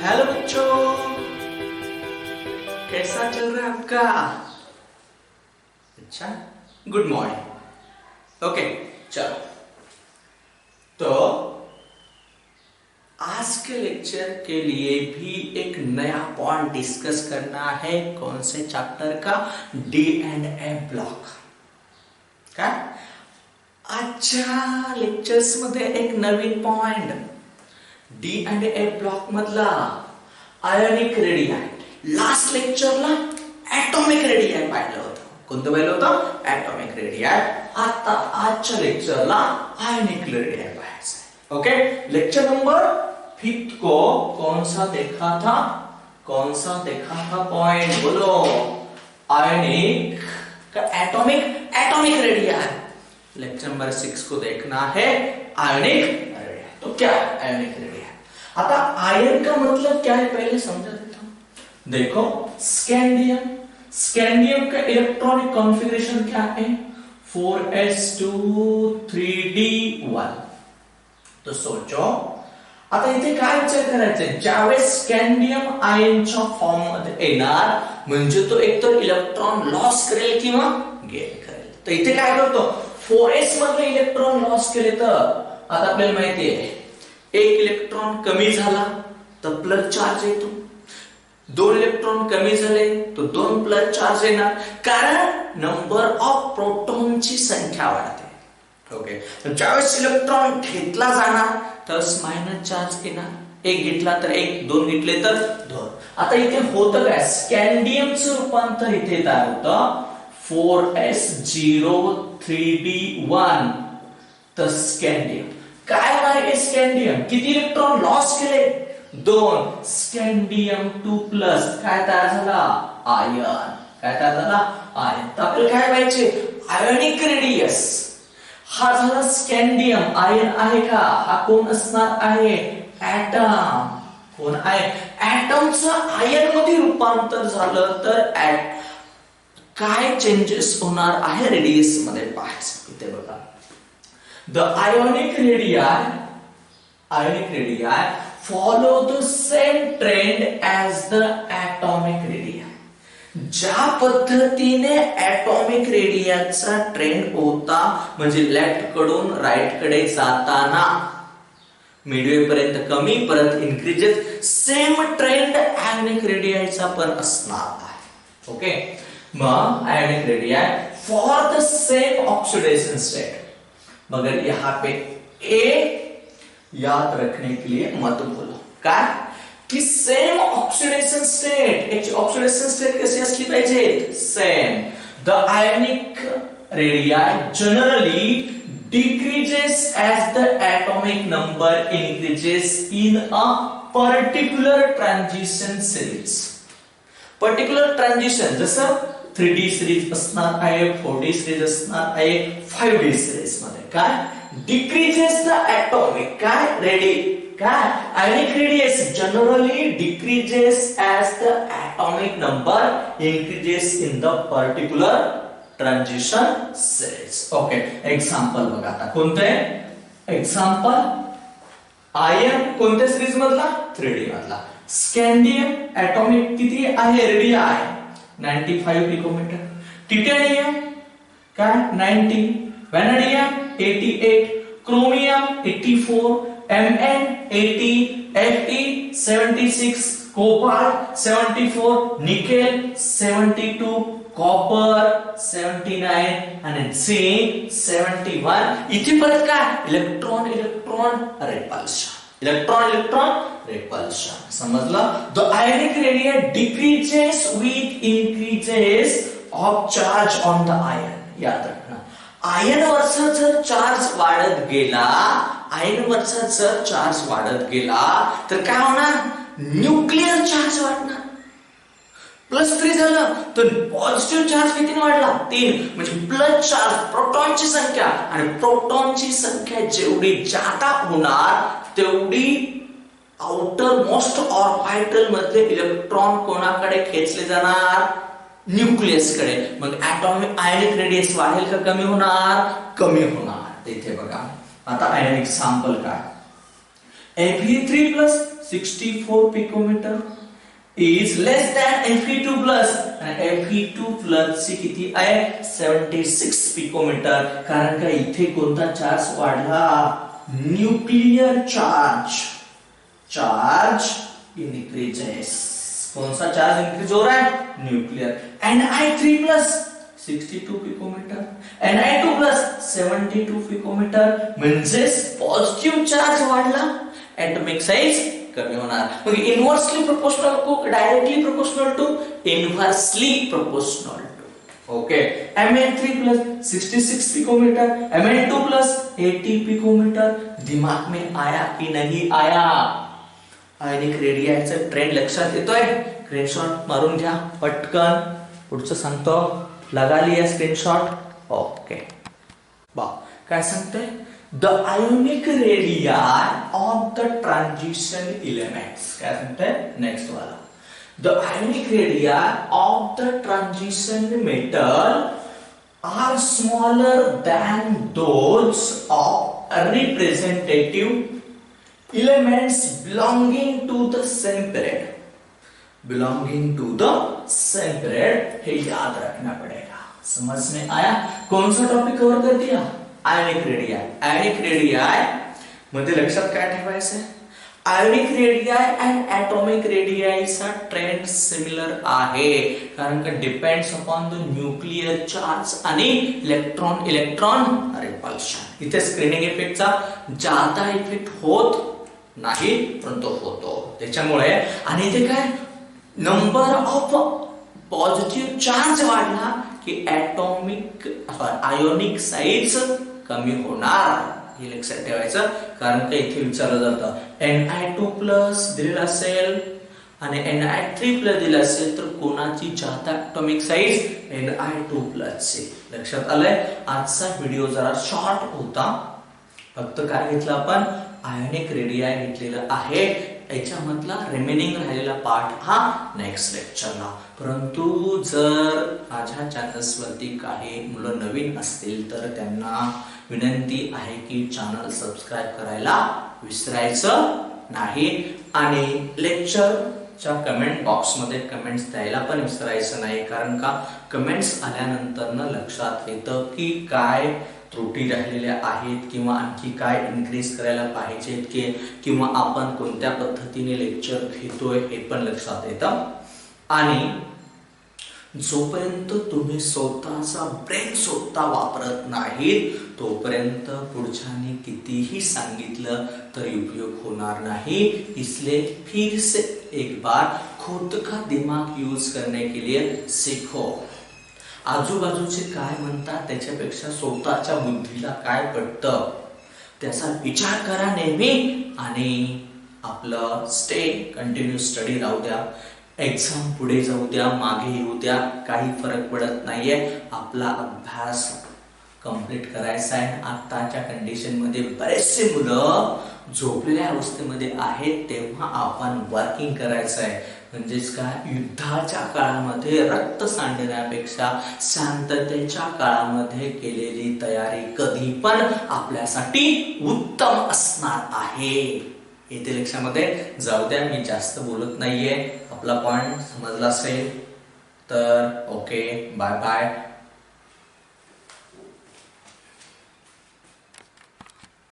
Hello बच्चों, कैसा चल रहा है आपका? अच्छा, गुड मॉर्निंग। ओके, चलो तो आज के लेक्चर के लिए भी एक नया पॉइंट डिस्कस करना है। कौन से चैप्टर का? डी एंड ए ब्लॉक का। आजच्या लेक्चर्स मध्ये एक नवीन पॉइंट, डी एंड ए ब्लॉक मधला आयोनिक रेडियाय. लास्ट लेक्चरला ऍटॉमिक रेडियाय पाहिलं होतं. कोणतं पाहिलं होतं? ऍटॉमिक रेडियाय. आता आजच्या लेक्चरला आयोनिक रेडियाय पाहायचं. ओके, लेक्चर नंबर 5 को कौन सा देखा था? कौन सा देखा था पॉइंट? बोलो. आयोनिक का एटॉमिक रेडियाय. लेक्चर नंबर 6 को देखना है आयोनिक रेडियाय. तो क्या है आयोनिक रेडियाय? आता आयन का मतलब क्या है पहले समझा देता हूं. देखो, स्कैंडियम का इलेक्ट्रॉनिक कॉन्फ़िगरेशन क्या है? 4s2 3d1. तो सोचो, आता इथे काय विचार करायचा? ज्यावेळेस स्कॅन्डियम आयनच्या फॉर्म मध्ये येणार म्हणजे तो एकतर इलेक्ट्रॉन लॉस करेल किंवा गेन करेल. तर इथे काय करतो? 4s मधले इलेक्ट्रॉन लॉस केले तर आता आपल्याला माहिती आहे, एक इलेक्ट्रॉन कमी झाला तर प्लस चार्ज येतो. 2 इलेक्ट्रॉन कमी झाले तो 2 प्लस चार्ज येणार, कारण नंबर ऑफ प्रोटॉनची संख्या वाढते. ओके, ज्यावेळेस इलेक्ट्रॉन घेतला जाणार तर मायनस चार्ज येणार. एक घेतला तर एक, 2 घेतले तर 2. आता इथे होतं काय? स्कॅन्डियमचं रूपांतर इथे तयार होतं 4s0 3d1. तर स्कॅन्डियम काय होणार? स्कॅन्डियम किती इलेक्ट्रॉन लॉस केले? 2. स्कॅन्डियम 2 प्लस काय तयार झाला? आयन. काय तयार झाला? आयन. तर आपल्याला काय पाहिजे? Ionic radius. हा झाला स्कॅन्डियम. आयन आहे का? हा कोण असणार आहे? ऍटम. कोण आहे? ऍटमचं आयन मध्ये रूपांतर झालं तर काय चेंजेस होणार आहे रेडियस मध्ये पाहायचं. इथे बघा, the ionic radii follow the same trend as the atomic radii. ज्या पद्धतीने ऍटॉमिक रेडियाचा ट्रेंड होता, म्हणजे लेफ्ट कडून राईट कडे जाताना मिडवे पर्यंत कमी, परत इन्क्रीजेस, सेम ट्रेंड आयोनिक रेडियाचा पण असणार आहे. ओके, मग ionic radii for the same oxidation state. मगर यहाँ पे ए याद रखने के लिए मत बोलो. काय कि same oxidation state. Oxidation state कशी असली पाहिजे? Same. The ionic radii generally decreases as the atomic number increases in a particular transition series. particular transition जसं 3D सिरीज असणार आहे, 4D सिरीज असणार आहे, 5D सिरीज मध्ये काय डिक्रीजेस द ॲटॉमिक काय रेडी काय ionic radius generally decreases as the atomic number increases in the particular transition series. Okay, example बघा. आता कोणते एक्झाम्पल? आयन कोणत्या सिरीज मधला? 3D मधला. स्कॅन्डियम ॲटॉमिक किती आहे? रेडियाय 95 पिकोमीटर. टिटॅनियम काय 90, vanadium 88, chromium 84, Mn 80, Fe 76, cobalt 74, nickel 72, copper 79 आणि झिंक 71. इथे परत काय? Electron repulsion. समजलं? The ionic radii decreases with increases of charge on the ion. याद रखना, आयन वरचा जर चार्ज वाढत गेला, तर काय होणार? न्यूक्लियर चार्ज वाढणार. +3 झालं तर पॉझिटिव्ह चार्ज किती वाढला? 3. म्हणजे प्लस चार्ज प्रोटॉनची संख्या, आणि प्रोटॉनची संख्या जेवढी जादा होणार तेवढी आउटर मोस्ट ऑर्बिटल मध्ये इलेक्ट्रॉन कोणाकडे खेचले जाणार? न्यूक्लियस कडे. मग ॲटॉमिक आयोनिक रेडियस वाढेल का कमी होणार? कमी होणार. इथे बघा, आता आयन एक्झाम्पल काय? Fe3+ 64 picometre is less than Fe2 plus आणि Fe2 plus ची किती आहे 76 पिकोमीटर. कारण का इथे कोणता चार्ज वाढला न्यूक्लियर चार्ज इनक्रीजेस. कौन सा चार्ज इंक्रीज हो रहा है nuclear. Ni3 plus 62 picometre Ni2 plus 72 picometre म्हणजेच पॉझिटिव्ह चार्ज वाढला ऍटॉमिक साइज कमी होणार. मग inversely proportional to directly proportional to inversely proportional to. Okay Mn3 plus 66 picometre Mn2 plus 80 picometre. दिमाग में आया कि नहीं आया. आयनिक रेडियाचा ट्रेंड लक्षात येतोय. स्क्रीनशॉट मारून घ्या पटकन. पुढचं सांगतो. लगा लिया स्क्रीनशॉट. ओके बा काय सांगतोय the ionic radii of the transition elements. काय सांगतोय नेक्स्ट वाला the ionic radii of the transition metal are smaller than those of representative elements belonging to the same period. Belonging to the same period हे याद रखना पड़ेगा. समझ में आया. कौन सा टॉपिक कव्हर कर दिया आयोनिक रेडियाय. आयोनिक रेडियाय मध्ये लक्षात काय ठेवायचं आयोनिक रेडियाय अँड ॲटॉमिक रेडियायचा ट्रेंड सिमिलर आहे. कारण का depends upon the nuclear charge आणि इलेक्ट्रॉन रिपल्शन. इथे स्क्रीनिंग इफेक्टचा जादा इफेक्ट होत नाही परंतु होतो. त्याच्यामुळे आणि ते काय नंबर ऑफ पॉझिटिव्ह चार्ज वाढला की आयोनिक साइज कमी होणार. हे लक्षात ठेवायचं. कारण का इथे विचारलं जातं Ni2 प्लस दिलेला असेल आणि Ni3 प्लस दिला असेल तर कोणाची जादा ॲटॉमिक साइज Ni2 प्लस ची. लक्षात आलंय. आजचा व्हिडिओ जरा शॉर्ट होता. फक्त काय घेतलं आपण आयोनिक रेडियाय घेतलेलं आहे. याच्यामधला रिमेनिंग राहिलेला पार्ट हा नेक्स्ट लेक्चरला. परंतु जर माझ्या चॅनल्स वरती काही मुलं नवीन असतील तर त्यांना विनंती आहे की चॅनल सबस्क्राइब करायला विसरायचं नाही आणि लेक्चरच्या कमेंट बॉक्स मध्ये कमेंट्स द्यायला पण विसरायचं नाही. कारण का कमेंट्स आल्यानंतर लक्षात येतं की काय त्रुटी राहिलेल्या आहेत किंवा आणखी काय इन्क्रीज करायला पाहिजेत किंवा आपण कोणत्या पद्धतीने लेक्चर घेतोय हे पण लक्षात येतं. आणि जोपर्यंत तुम्ही स्वतःचा ब्रेन स्वतः वापरत नाही तोपर्यंत पुढच्याने कितीही सांगितलं तरी उपयोग होणार नाही. इसलिए फिर से एक बार खुद का दिमाग यूज करने के लिए सीखो. आजूबाजूचे काय म्हणतात त्याच्यापेक्षा स्वतःच्या बुद्धीला काय पडतं त्याचा विचार करा नेहमी. आणि आपलं स्टे कंटिन्यू स्टडी राहू द्या. एक्झाम पुढे जाऊ द्या मागे येऊ द्या काही फरक पडत नाहीये. आपला अभ्यास कंप्लीट करायचा आहे. आताच्या कंडिशन मध्ये बरेचसे मुलं झोपलेल्या अवस्थेमध्ये आहेत तेव्हा आपण वर्किंग करायचं आहे. म्हणजेच काय युद्धाच्या काळामध्ये रक्त सांडण्यापेक्षा शांततेच्या काळामध्ये केलेली तयारी कधी पण आपल्यासाठी उत्तम असणार आहे. येथे लक्षामध्ये जाऊ द्या. मी जास्त बोलत नाहीये. आपला पॉइंट समजला असेल तर ओके बाय बाय.